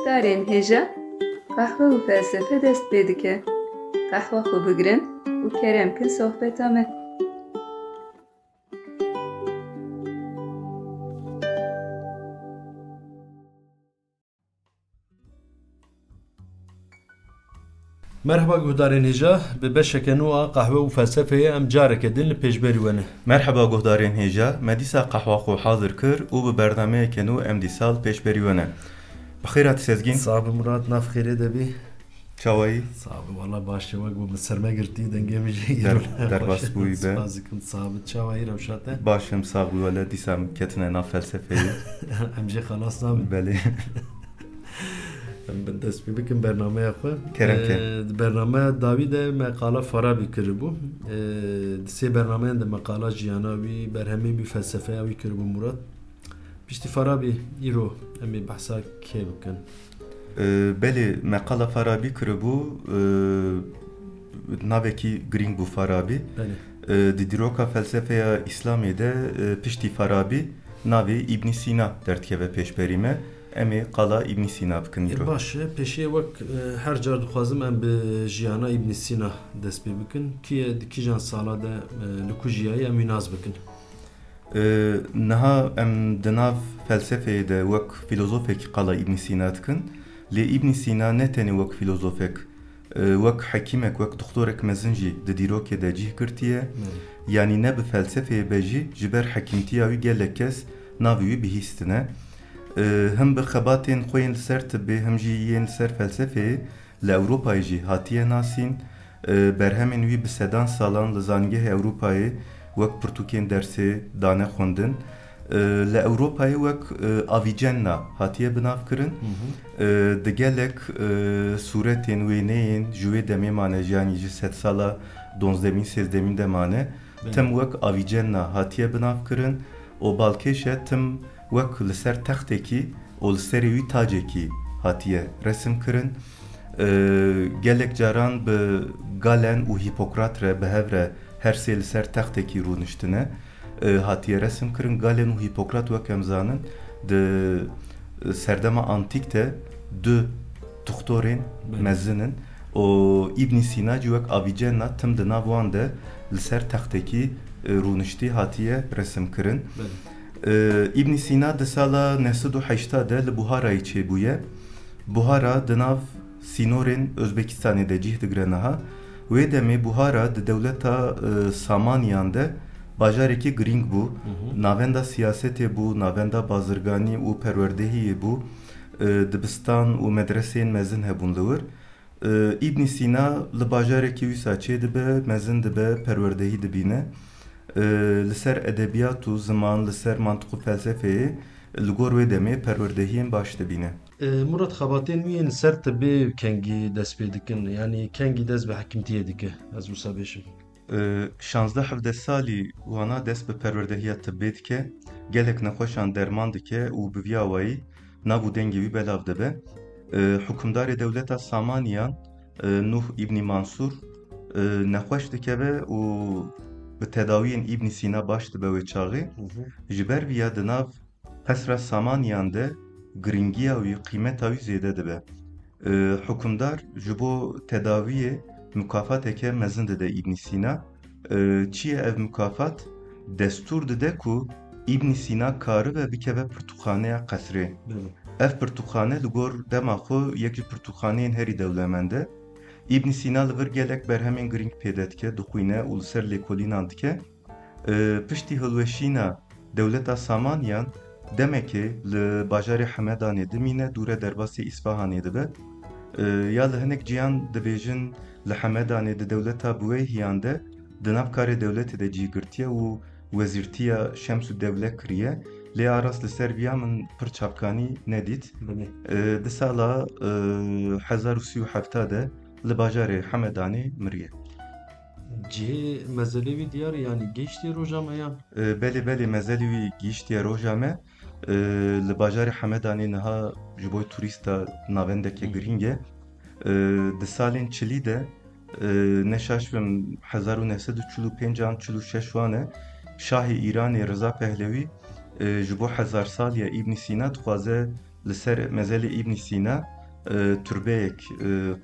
guhdarên hêja qehwe û felsefe dest pê dike. Qehwa xwe bigirin û kerem kin sohbeta me. Merhaba guhdarên hêja, bi beşeke nû a qehwe û felsefeyê em careke din li pêşberî we ne. Merhaba guhdarên hêja, me dîsa qehwa xwe hazir kir û bi bernameyeke nû em dîsal pêşberî we ne. Bixêr hatî Sezgîn. Sağ bi Murat, nav xêrê de bî. Çawayî? Sağ bi valla baş çewek bû, bi ser me girtî dengê min jî derbas bûyî be. Spas dikim, sağ bi çawayî rewşat e. Başım sağ bû wele dîsa em ketine nav felsefeyê. Em jê xelas nabin. Belê. Em dest pê bikin bernameya xwe. Keremke. Di bernameya dawî de meqala Farabî kiribû. Di sê bernameyan de meqala jiyana wî, berhemê wî, felsefeya wî kiribû Murat. Piştî Farabî îro em ê behsa kê bikin? Belê meqala Farabî kiribû, navekî girîng bû Farabî. Belê. Di dîroka felsefeya İslamê de piştî Farabî navê İbn Sîna derdikeve pêşberî me. Em ê qala İbn Sîna bikin îro. Baş e, pêşiye wek her car dixwazim em bi jiyana İbn Sîna dest pê bikin. Kiye di kîjan sala de li ku jiyayê em wî naz bikin? Niha em di nav felsefeyê de wek filozofekî qala İbn Sîna dikin. Lê İbn Sîna ne tenê wek filozofek, wek hekîmek, wek doktorek mezin jî di dîrokê de cih girtiye. Yani ne bi felsefeyê be jî ji ber hekîmtiya wî gelek kes navê wî bihîstine. Hem bi xebatên xwe yên li ser tibê, hem jî yên li ser felsefeyê li Ewropayê jî hatiye nasîn. Berhemên wî bi sedan salan li zanîngehê Ewropayê wek pirtûkên dersê dane xwendin. Li Ewropayê wek Avicenna hatiye binav kirin. Di gelek sûretên wêneyên ji wê demê mane jiyanî ji sed sala 12 sêzdemîn de mane. Tim wek Avicenna hatiye binav kirin. O balkêşe tim wek li ser textekî û li serê wî tacekî hatiye resim kirin. Gelek caran bi Galen û Hipokrat re bi hev re her sê li ser textekî rûniştine hatiye resim kirin. Galen û Hipokrat wek em zanin di serdema antîk de du doktorên mezinin û İbn Sîna cî wek Avicenna tim di nav wan de li ser textekî rûniştî hatiye resim kirin. İbn Sîna di sala 980 de li Buharayê çêbûye. Buhara di nav sînorên Özbekistanê de cih digire niha. Wê demê Buhara di dewleta Samaniyan de bajarekî girîng bû. Navenda siyasetê bû, navenda bazirganî û perwerdehiyê bû. Dibistan û medreseyên mezin hebûn li wir. İbn Sîna li bajarekî wîsa çê dibe, mezin dibe, perwerdehî dibîne. Li ser edebiyat û ziman, li ser mantık û felsefeyê li gor wê demê perwerdehiyên baş dibîne. Murat, xebatên wî yên li ser tibê kengî dest pê dikin, yanî kengî dest bi hekîmtiyê dike, ez wisa bêjim. 16-17 salî wana dest bi perwerdehiya tibê dike, gelek nexweşan derman dike û bi vîya wayî nav û dengê wî belav dibe. Hukmdarê dewleta Samaniyan, Nuh İbn Mansur nexweş dikeve û bi tedawiyên İbn Sîna baş dibe wê çaxê. Ji ber vîya di nav qesra Samaniyan de giringiya wî, qîmeta wî zêde dibe. Hukmdar ji bo tedawiyê mukafateke mezin dide İbn Sîna. Çi ye ev mukafat? Destûr dide ku İbn Sîna karibe bikeve pirtûxaneya qesrê. Ev pirtûxane li gor dema xwe yek ji pirtûxaneyên herî dewlemend e. İbn Sîna li vir gelek berhemên girîng pêde dike, dixwîne û li ser lêkolînan dike. Piştî hilweşîna dewleta Samaniyan demekê li bajarê Hemedanê dimîne, dûre derbasê İsfahanê dibe. Ya li hinek ciyan dibêjin li Hemedanê di dewleta Bûyêhiyan de di nav karê dewletê de cih girtiye û wezîrtiya Şemsûddewle kiriye. Lê aras li ser viya min pir çavkanî nedît. Di sala 1370 de li bajarê Hemedanê miriye. Cihê mezelê wî diyar e, yanî gêştiye roja me ya? Belê mezelê wî gîştiye roja me. Li bajarê Hemedanê niha ji bo turîsta navendeke girîng e. Di salên çilî de neşaşvim 1945-an 46 wan e Şahê Îranê Reza Pehlewî ji bo hezar saliya İbn Sîna dixwaze li ser mezelê İbn Sîna türbeyek,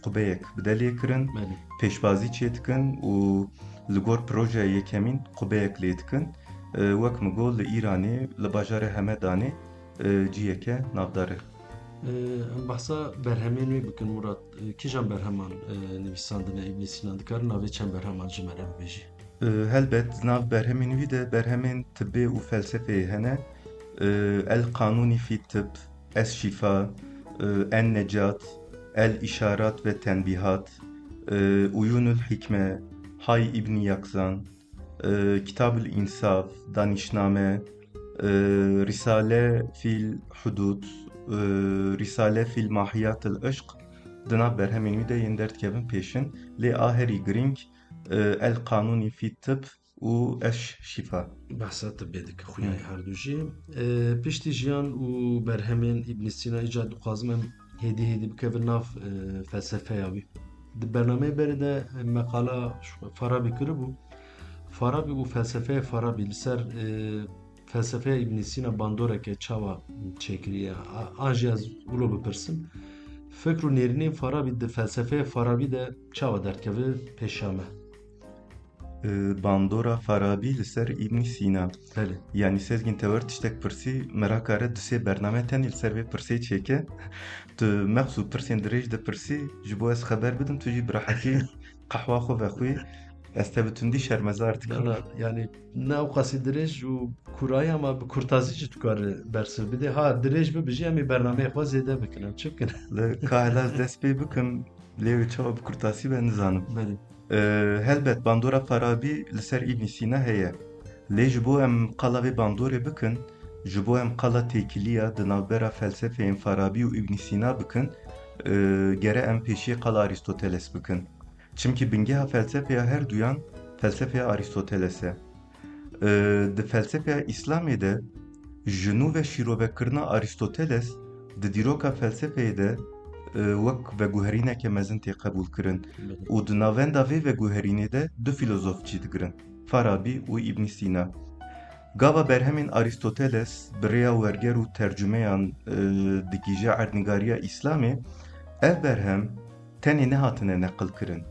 qubeyek bi delê kirin, Belê. pêşbazî çê dikin û li gor projeyê yekemîn qubeyek lê dikin. Wek min got li Îranê, li bajarê Hemedanê ciyeke navdar e. Em behsa berhemên wê bikin Murat. Kîjan berheman nivîsandine İbn Sîna dikarin navê çend berheman ji me re bibêjî? Helbet nav berhemên wî de berhemên tibbê û felsefeyê hene. El Kanûnî fî Tibb, Es Şifa, En Necat, El İşarat ve Tenbihat, Uyunul Hikme, Hay İbni Yakzan, Kitab-ül İnsaf, Danişname, Risale fil Hudud, Risale fil Mahiyat-ül Işq, dina berhemên wî de yên derdkevin pêşin. Lê a herî giring El Kanûnî fî Tibb û Es Şifa. Behsa tibbê dike xuyayê her du jî. Piştî jiyan û berhemên İbn Sîna îca dixwazim em hêdî bikevin nav felsefeya wî. Di bernameyê berê de meqala Farabî kiribû. Farabî û felsefeya Farabî li ser felsefeya İbn Sîna bandoreke çawa çêkiriye. An jî ez wilo bipirsim. Fikr û nêrînên Farabî di felsefeya Farabî de çawa derkeve pêşa me. Bandora Farabî li ser İbn Sîna. Belê. Yani sezgin te wir tiştek pirsî merakare di sê bername tenê li ser vê pirsê çêke. Tu mexsû pirsên dirêj de pirsî ji bo ez xeber bidim tu jî bi rehetî qehwa xwe vexwî ez te bi tundî şermezar dikim. Yani ne ew qasî dirêj û kurayê ama bi kurtazî jî dikare bersiv bide. Ha dirêj bibijî em ê bernameyê xwe zêde bikin em çi bikin? Li kahilaz dest pê bikim lê wê çawa bi kurtasî ben nizanim. Belê. Helbet bandora Farabî li ser İbn Sîna heye. Lê ji bo em qala vê bandorê bikin, ji bo em qala têkiliya di navbera felsefeyên Farabî û İbn Sîna bikin, gere em pêşî qala Aristoteles bikin. Çimkî bingeha felsefeya her duyan felsefeya Aristoteles e. Di felsefeya İslamê de jinû ve şîrovekirina Aristoteles di dîroka felsefeyê de wek veguherîneke mezin tê qebûl kirin. û di navenda vê veguherînê de du filozof cî digirin, Farabî û İbn Sîna. Gava berhemên Aristoteles bi rêya werger û tercümeyan dikîje erdnîgariya İslamê, ev berhem tenê nehatine neqil kirin.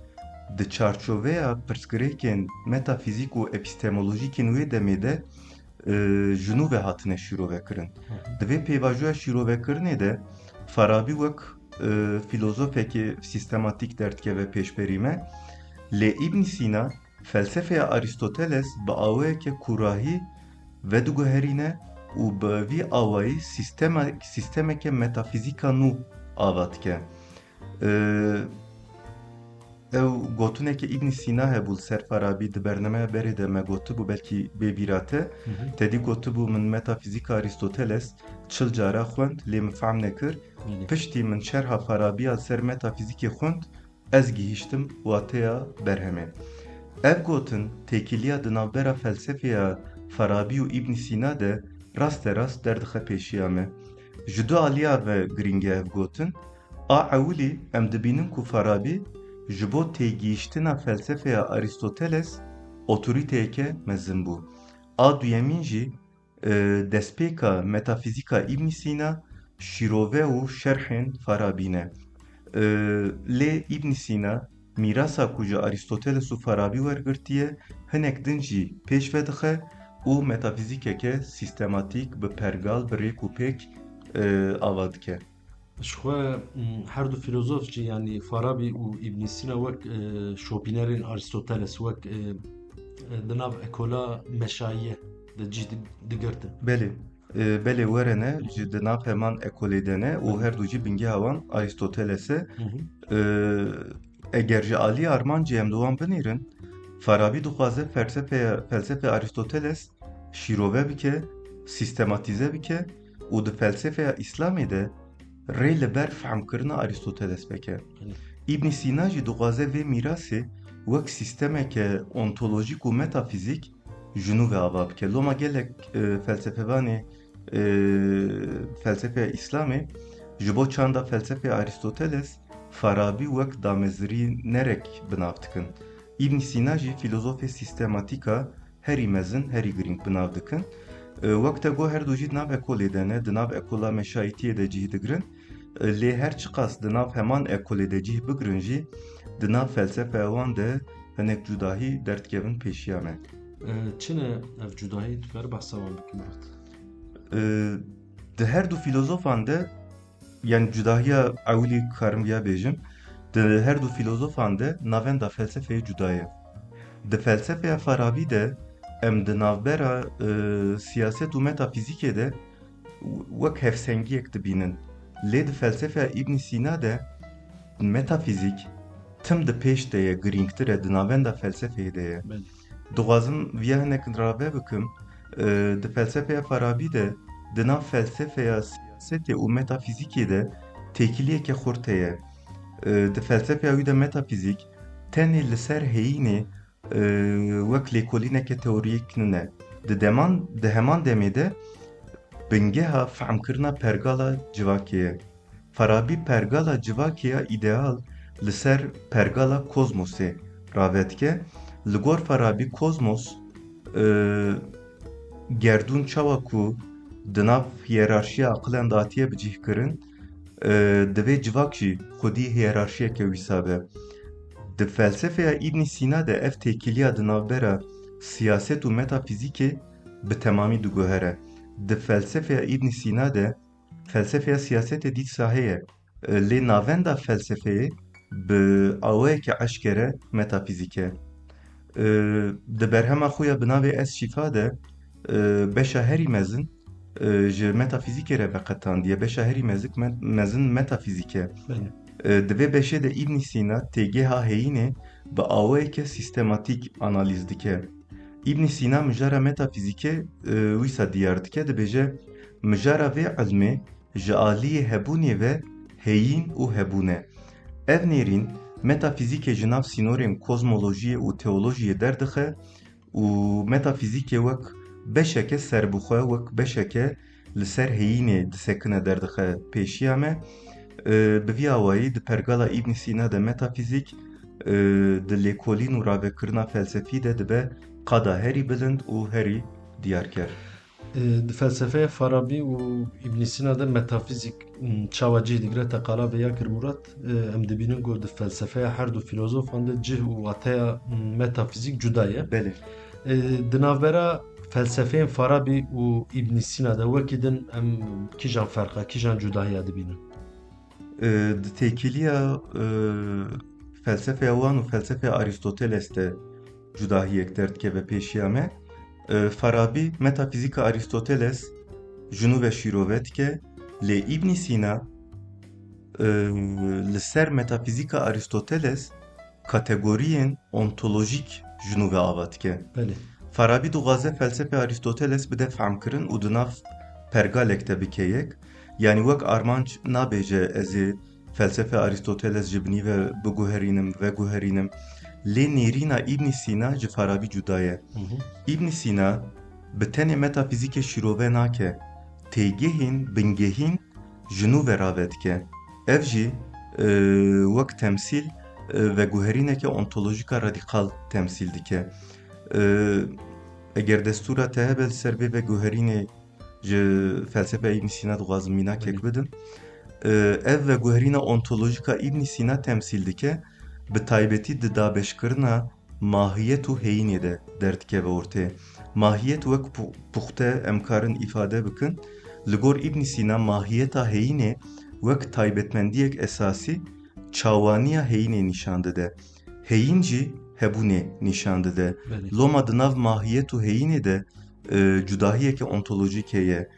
Di çarçoveya pirsgirêkên metafîzik û epistemolojîkên wê demê de jinû ve hatine şîrovekirin. Di vê pêvajoya şîrovekirinê de Farabî wek filozofekî sistematik derdkeve pêşberî me, lê İbn Sîna felsefeya Aristoteles bi awayeke kurahî vediguherîne û bi vî awayî sistemeke metafîzîka nû ava dike. Ew gotineke İbn Sîna hebû li ser Farabî di bernameya berê de me gotibû belkî bêbîrate, tedî gotibû min metafîzîka Aristoteles çil cara xwend lê min fehm nekir. Piştî min şerha Farabîya li ser metafîzîkê xwend, ez gihîştim wateya berhemê. Ev gotin têkiliya di navbera felsefeya Farabî û İbn Sîna de rasterast derdixe pêşiya me. Ji du aliya ve giringe ev gotin, a ewilî em dibînin ku Farabî ji bo têgihîştina felsefeya Aristoteles otorîteyeke mezin bû. A duyemîn jî destpêka metafîzîka İbn Sîna şîrove û şerhên Farabî ne. Lê İbn Sîna mîrasa ku ji Aristoteles û Farabî wergirtiye hinek din jî pêş vedixe û metafîzîkeke sistematik bi pergal bi rêk û pêk ava dike. Ji xwe her du filozof cî yani Farabî û İbn Sîna wek şopînerên Aristoteles wek di nav ekola meşayiye de cî digirtin. Belê. Belê were ne ji di nav heman ekolê de ne û her du jî bingeha wan Aristoteles e. Eger ji aliyê armancê em di wan binêrin, Farabî dixwaze felsefe Aristoteles şîrove bike, sistematize bike û di felsefeya İslamê de rê li ber fehmkirina Aristoteles bike. İbn Sîna jî dixwaze vê mîrasê wek sistemeke ontolojik û metafîzik jinû ve ava bike. Loma gelek felsefevanê felsefeya İslamê ji bo çanda felsefeya Aristoteles Farabî wek damezirînerek binav dikin. İbn Sîna jî filozofê sistematika herî mezin herî giring binav dikin. وەک te got her du jî di nav ekolê de ne, di nav ekola meşayîtiyê de cih digirin. Lê her çi qas di nav heman ekolê de cih bigirin jî, di nav felsefeya wan de hinek cudahî derdkevin pêşiya me. Çine ev cudahî tu kar behsa wan bikî Murat? Di her du filozofan de, yani cudahiya ewlî karim ya bêjim, di her du filozofan de navenda felsefeyê cuda ye. Di felsefeya Farabî de em di navbera siyaset û metafîzîkê de wek hevsengiyek dibînin. Lê di felsefeya İbn Sîna de metafîzik tim di pêş de ye, girîngtir e, di navenda felsefeyê de ye. Belê. Dixwazim vêya hinek rave bikim, di felsefeya Farabî de di nav felsefeya siyasetê û metafîzîkê de têkiliyeke xurt heye. Di felsefeya wî de metafîzik tenê li ser heyînê wek lêkolîneke teorîk nine. Di heman demê de bingeha fehamkirina pergala civakê ye. Farabî pergala civakê ya îdeal li ser pergala kozmosê ravetike. Li gor Farabî kozmos gerdûn çawa ku di nav hiyerarşiya aqilen datiye bicih kirin, divê civak jî xwedî hiyerarşiyeke wîsa be. Di felsefeya İbn Sîna de ev têkiliya di navbera siyaset û metafîzîkê bi temamî diguhere. Di felsefeya İbn Sîna de felsefeya siyasetê dîsa heye, lê navenda felsefeyê bi awayeke eşkere metafîzik e. Di berhema xwe ya bi navê Ez Şîfa de beşa herî mezin ji metafîzîkê re veqetandiye. Beşa herî mezin metafîzik e. Belê. Di vê beşê de İbn Sîna têgeha heyînê bi awayeke sîstematîk analîz dike. İbn Sîna mijara metafîzîkê wîsa diyar dike, dibêje mijara vê ilmê ji aliyê hebûnê ve heyîn û hebûn e. Ev nêrîn metafîzîkê ji nav sînorên kozmolojiyê û teolojiyê derdixe û metafîzîkê wek beşeke serbixwe, wek beşeke li ser heyînê disekine derdixe pêşiya me. Bi vî awayî di pergala İbn Sîna de metafîzik di lêkolîn û ravekirina felsefî de dibe qada herî bilind û herî diyarker. Di felsefeya Farabî û İbn Sîna de metafîzik çawa cih digire teqala vêya kir Murat, em dibînin got di felsefeya her du filozofan de cih û wateya metafîzik cuda ye. Belê. Di navbera felsefeyên Farabî û İbn Sîna de wekî din em kîjan ferqa, kîjan cudahiya dibînin? Di têkiliya felsefeya wan û felsefeya Aristoteles de cudahiyek derdikeve pêşiya me. Farabî metafîzika Aristoteles ji nû ve şîrove dike, lê İbn Sîna li ser metafîzika Aristoteles kategoriyên ontolojîk ji nû ve ava dike. Belê. Farabî dixwaze felsefeya Aristoteles bide femkirin û di nav pergalek de bikeyek. Yani wek armanc nabêje ez ê felsefeya Aristoteles ji binî ve biguherînim ve guherînim. Lê nêrîna İbn Sîna ji Farabî cuda ye. İbn Sîna bi tenê metafîzîkê şîrove nake, têgehên bingehîn ji nû ve rave dike. Ev jî wek temsîl veguherîneke ontolojîka radîkal temsîl dike. Eger destûra te hebe li ser vê veguherînê ji felsefeya İbn Sîna dixwazim mînakek bidim. Ev veguherîna ontolojîka İbn Sîna temsîl dike, bi taybetî di dabeşkirina mahiyet û heyînê de derdikeve ortaya. Mahiyet wek puxte em karin îfade bikin. Li gor İbn Sîna mahiyeta heyînê wek taybetmendiyek esasî çawaniya heyînê nîşan dide. Heyîn jî hebûnê nîşan dide. Belê. Loma di nav mahiyet û heyînê de cudahiyeke ontolojîk heye.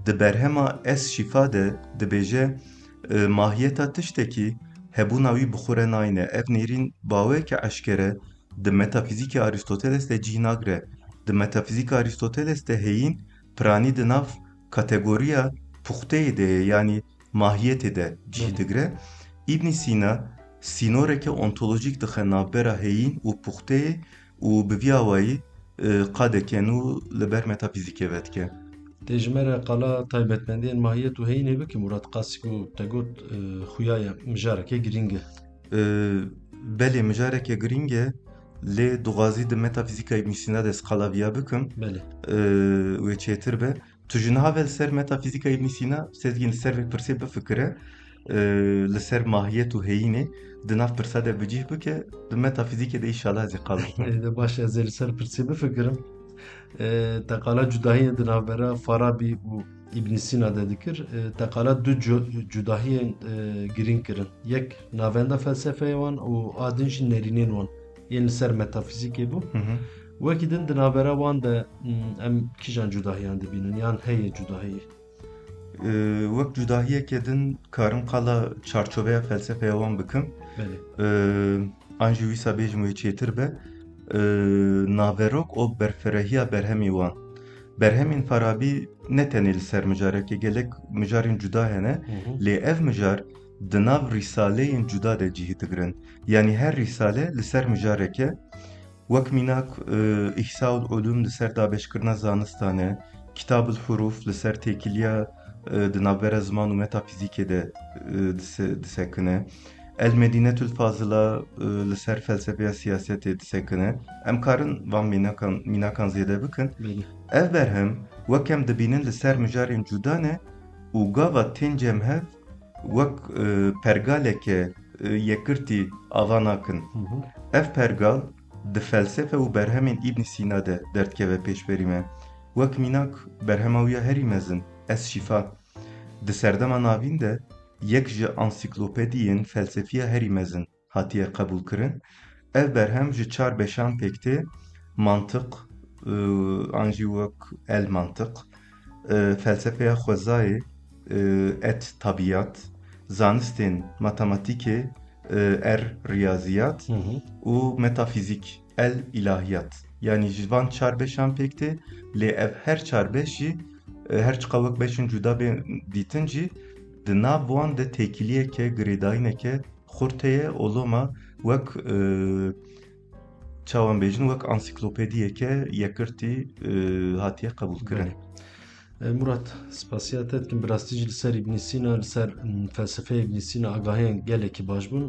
Di berhema Ez Şîfa de dibêje mahiyeta tiştekî hebûna wî bi xwe re nayîne. Ev nêrîn baweke eşkere di metafîzîkê Aristoteles de cih nagire. Di metafîzîka Aristoteles de heyîn piranî di nav kategoriya puxteyê de ye, yani mahiyetê de cih digire. İbn Sîna sînoreke ontolojîk dixe navbera heyîn û puxteyê û bi vî awayî qadeke nû li ber metafîzîkê ve dike. Tê ji me re qala taybetmendiyên mahiyet û heyînê bikî Murat, qasî ku te got xuya ye mijareke giring e. Belê mijareke giring e, لê duwazî di metafîzîka İbn Sîna de skalaviya bikim Belê. wê çêtir be. Tu ji niha ve li ser metafîzîka İbn Sîna sezgîn li ser vê pirsê bifikire li ser mahiyet û heyînê di nav pirsa de bicih bike di metafîzîkê de înşallah ez ê qal De baş ez ê li ser pirsê bifikirim. Teqala cudahiyên di navbera Farabî û İbn Sîna de dikir. Teqala du cudahiyên girîng kirin. Yek navenda felsefeyê wan û adin jî nêrînên wan. Yên li ser metafîzîkê bû. Wekî din di navbera wan de em kîjan cudahiyan dibînin yan heye cudahiyê. Wek cudahiyekê din karim qala çarçoveya felsefeya wan bikim. Belê. An jî wîsa bêjim wê çêtir be. Naverok o berferehiya berhemî wan. Berhemên Farabî ne tenê li ser mijarekê gelek mijarên cuda hene lê ev mijar di nav rîsaleyên cuda de cihî digirin. Yani her rîsale li ser mijareke wek mînak İhsâul Ulûm li ser dabeşkirina zanistan e, Kitab-ül Huruf li ser têkiliya di navbera ziman û metafîzîkê de disekine. El Medînetül Fazıla li ser felsefeya siyasetê disekine. Em karin van mînakan zêde bikin. Belê. Ev berhem wek em dibînin li ser mijarên cuda ne û gava tên cemhev wek pergaleke yekirtî ava nakin. Ev pergal di felsefe û berhemên İbn Sîna de derdkeve pêşberî me. Wek mînak berhema wî ya herî mezin, Ez Şifa. Di serdema navîn de yek ji ansiklopediyên felsefiya herî mezin hatiye qebûl kirin. Ev berhem ji çar beşan pêktê mantık, an jî wek el mantık, felsefeya xwezayê, et tabiyat, zanistên matematîkê, riyaziyat û metafîzik, el ilahiyat. Yani ji van çar beşan pêktê lê ev her çar beş jî her çiqa wek beşin cuda bên dîtin jî di nav wan de têkiliyeke girêdayîneke xurteye oloma wek çawan bêjin wek ansiklopediyeke yekirtî hatiye qebûl kirin. Murat, spasiya te dikim bi rastî jî li ser İbn Sîna li ser felsefeya İbn Sîna agahiyên gelekî baş bûn.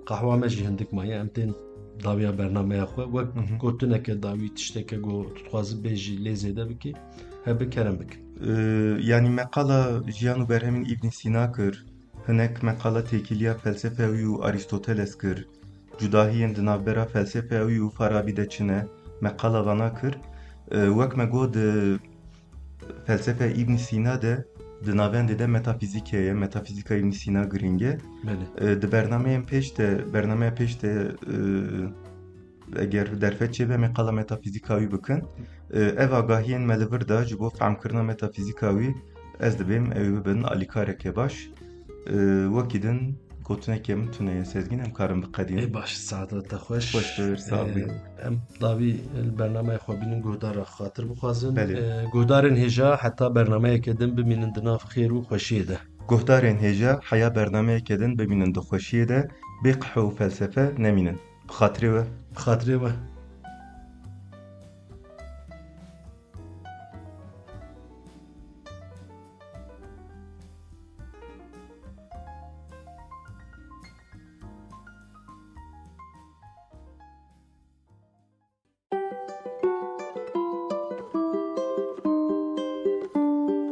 Qehwa me jî hindik maye em tên dawiya bernameya xwe wek gotineke dawî tişteke got tu dixwazî bêjî lê zêde bikî hebe kerem bikin. Yani meqala jiyan û berhemên İbn Sîna kir, hinek meqala têkiliya felsefeya wî û Aristoteles kir, cudahiyên di navbera felsefeya wî û Farabî de çi ne, meqala vana kir. Wek me got di felsefeya İbn Sîna de di navendê de metafîzîkê ye, metafîzîka İbn Sîna girîng e. Di bernameya pêş de eger derfet çêbe meqala metafîzîka wî bikin. Ev agahiyên me li vir da ji bo femkirina metafîzîka wî ez dibêm ew ê bibin alîkareke baş. Wekî din gotinekê min tune ye sezgîn em karin biqedînin. Baş, saetet te xweş. Xweş bir, sağ ol. Em davî li bernameyê xwe bînin guhdara xatir bixwazin. Belê. Guhdarên hêja heta bernameyeke din bimînin di nav xêr û xweşiyê de. Guhdarên hêja heya bernameyeke din bimînin di xweşiyê de bê qehwe û felsefe nemînin. Bi xatirê we. Bi xatirê we.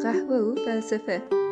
Qehwe û felsefe.